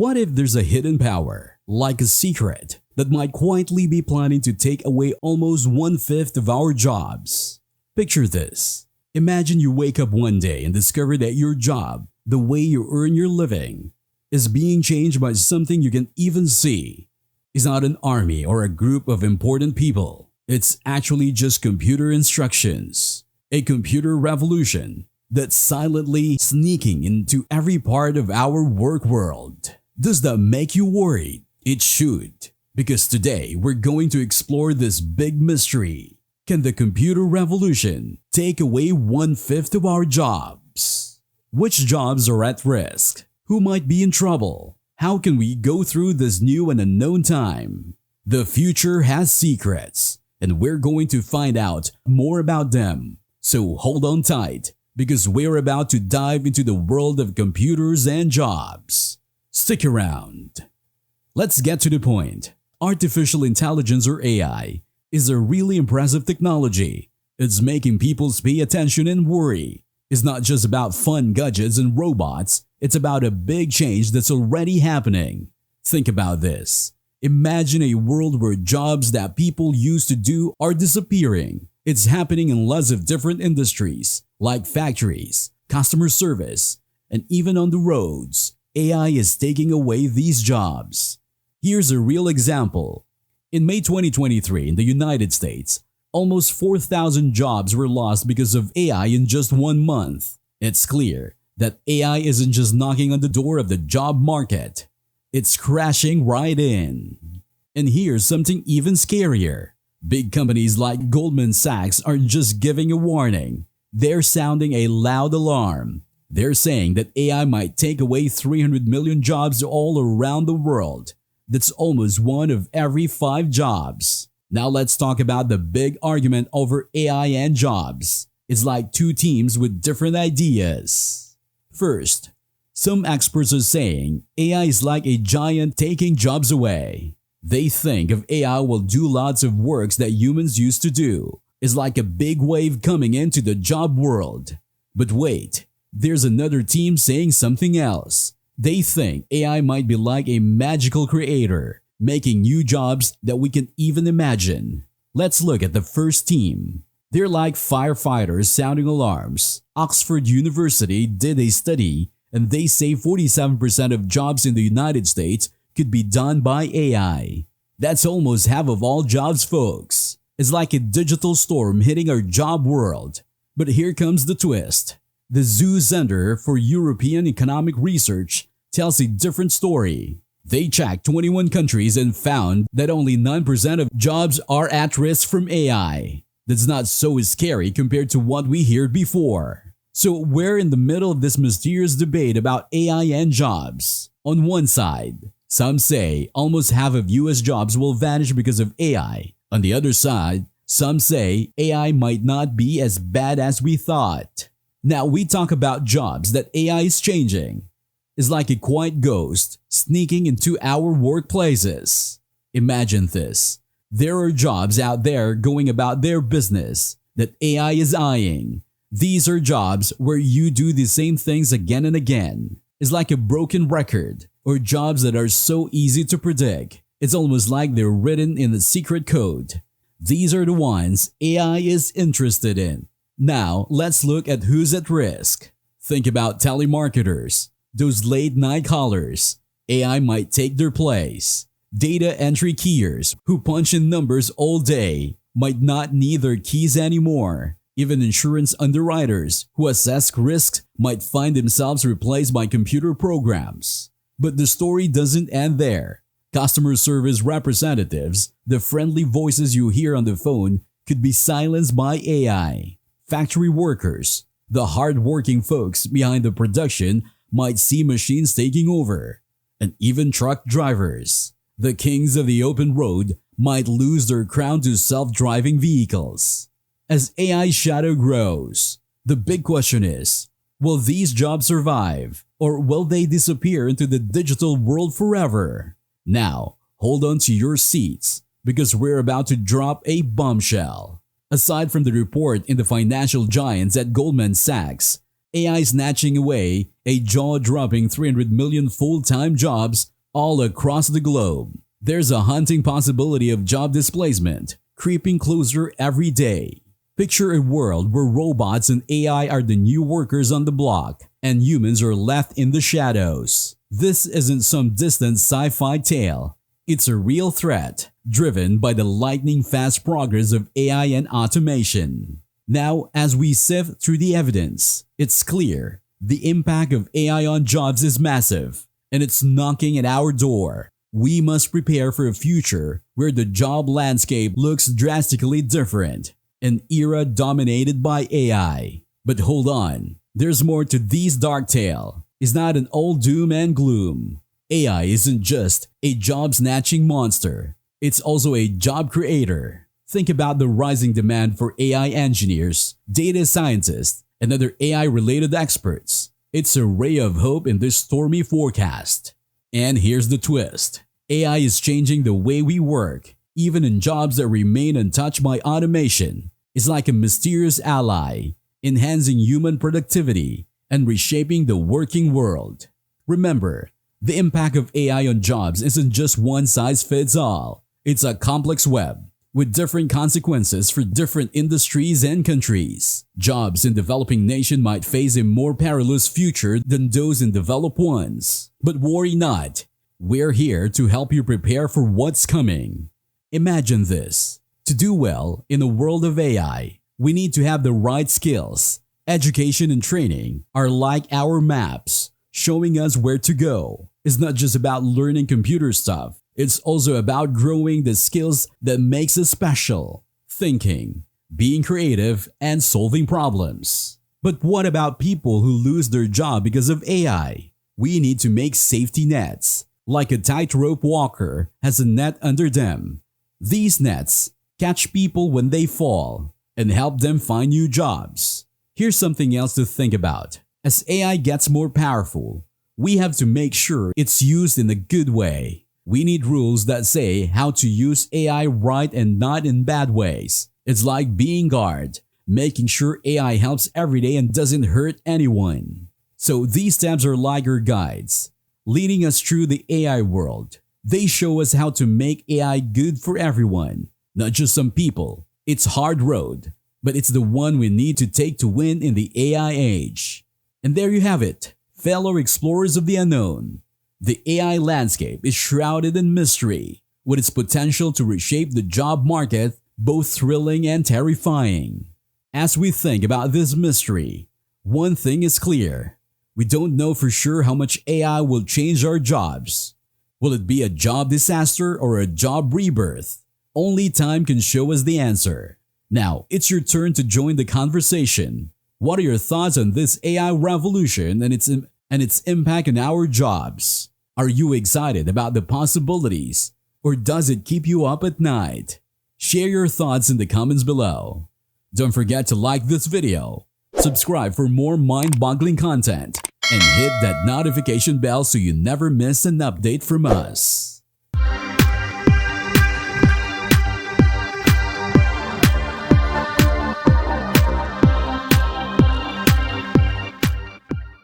What if there's a hidden power, like a secret, that might quietly be planning to take away almost one-fifth of our jobs? Picture this. Imagine you wake up one day and discover that your job, the way you earn your living, is being changed by something you can even see. It's not an army or a group of important people. It's actually just computer instructions. A computer revolution that's silently sneaking into every part of our work world. Does that make you worried? It should. Because today we're going to explore this big mystery. Can the computer revolution take away one-fifth of our jobs? Which jobs are at risk? Who might be in trouble? How can we go through this new and unknown time? The future has secrets, and we're going to find out more about them. So hold on tight, because we're about to dive into the world of computers and jobs. Stick around. Let's get to the point. Artificial intelligence, or AI, is a really impressive technology. It's making people pay attention and worry. It's not just about fun gadgets and robots, it's about a big change that's already happening. Think about this. Imagine a world where jobs that people used to do are disappearing. It's happening in lots of different industries, like factories, customer service, and even on the roads. AI is taking away these jobs. Here's a real example. In May 2023 in the United States, almost 4,000 jobs were lost because of AI in just 1 month. It's clear that AI isn't just knocking on the door of the job market. It's crashing right in. And here's something even scarier. Big companies like Goldman Sachs aren't just giving a warning. They're sounding a loud alarm. They're saying that AI might take away 300 million jobs all around the world. That's almost 1 of every 5 jobs. Now let's talk about the big argument over AI and jobs. It's like 2 teams with different ideas. First, some experts are saying AI is like a giant taking jobs away. They think if AI will do lots of works that humans used to do. It's like a big wave coming into the job world. But wait, there's another team saying something else. They think AI might be like a magical creator, making new jobs that we can even imagine. Let's look at the first team. They're like firefighters sounding alarms. Oxford University did a study, and they say 47% of jobs in the United States could be done by AI. That's almost half of all jobs, folks. It's like a digital storm hitting our job world. But here comes the twist. The Zoo Center for European Economic Research tells a different story. They checked 21 countries and found that only 9% of jobs are at risk from AI. That's not so scary compared to what we heard before. So we're in the middle of this mysterious debate about AI and jobs. On one side, some say almost half of US jobs will vanish because of AI. On the other side, some say AI might not be as bad as we thought. Now we talk about jobs that AI is changing. It's like a quiet ghost sneaking into our workplaces. Imagine this. There are jobs out there going about their business that AI is eyeing. These are jobs where you do the same things again and again. It's like a broken record, or jobs that are so easy to predict. It's almost like they're written in the secret code. These are the ones AI is interested in. Now, let's look at who's at risk. Think about telemarketers, those late-night callers. AI might take their place. Data entry keyers who punch in numbers all day might not need their keys anymore. Even insurance underwriters who assess risks might find themselves replaced by computer programs. But the story doesn't end there. Customer service representatives, the friendly voices you hear on the phone, could be silenced by AI. Factory workers, the hard-working folks behind the production, might see machines taking over. And even truck drivers, the kings of the open road, might lose their crown to self-driving vehicles. As AI's shadow grows, the big question is, will these jobs survive, or will they disappear into the digital world forever? Now, hold on to your seats, because we're about to drop a bombshell. Aside from the report in the financial giants at Goldman Sachs, AI snatching away a jaw-dropping 300 million full-time jobs all across the globe. There's a haunting possibility of job displacement creeping closer every day. Picture a world where robots and AI are the new workers on the block, and humans are left in the shadows. This isn't some distant sci-fi tale. It's a real threat, driven by the lightning-fast progress of AI and automation. Now, as we sift through the evidence, it's clear the impact of AI on jobs is massive, and it's knocking at our door. We must prepare for a future where the job landscape looks drastically different, an era dominated by AI. But hold on, there's more to this dark tale. It's not an all doom and gloom. AI isn't just a job-snatching monster. It's also a job creator. Think about the rising demand for AI engineers, data scientists, and other AI-related experts. It's a ray of hope in this stormy forecast. And here's the twist. AI is changing the way we work, even in jobs that remain untouched by automation. It's like a mysterious ally, enhancing human productivity and reshaping the working world. Remember, the impact of AI on jobs isn't just one size fits all. It's a complex web with different consequences for different industries and countries. Jobs in developing nations might face a more perilous future than those in developed ones. But worry not. We're here to help you prepare for what's coming. Imagine this. To do well in the world of AI, we need to have the right skills. Education and training are like our maps, showing us where to go. It's not just about learning computer stuff. It's also about growing the skills that makes us special. Thinking, being creative, and solving problems. But what about people who lose their job because of AI? We need to make safety nets. Like a tightrope walker has a net under them. These nets catch people when they fall and help them find new jobs. Here's something else to think about. As AI gets more powerful, we have to make sure it's used in a good way. We need rules that say how to use AI right and not in bad ways. It's like being guard, making sure AI helps every day and doesn't hurt anyone. So these steps are like our guides, leading us through the AI world. They show us how to make AI good for everyone, not just some people. It's a hard road, but it's the one we need to take to win in the AI age. And there you have it, fellow explorers of the unknown. The AI landscape is shrouded in mystery, with its potential to reshape the job market, both thrilling and terrifying. As we think about this mystery, one thing is clear. We don't know for sure how much AI will change our jobs. Will it be a job disaster or a job rebirth? Only time can show us the answer. Now, it's your turn to join the conversation. What are your thoughts on this AI revolution and its impact on our jobs? Are you excited about the possibilities, or does it keep you up at night? Share your thoughts in the comments below. Don't forget to like this video, subscribe for more mind-boggling content, and hit that notification bell so you never miss an update from us.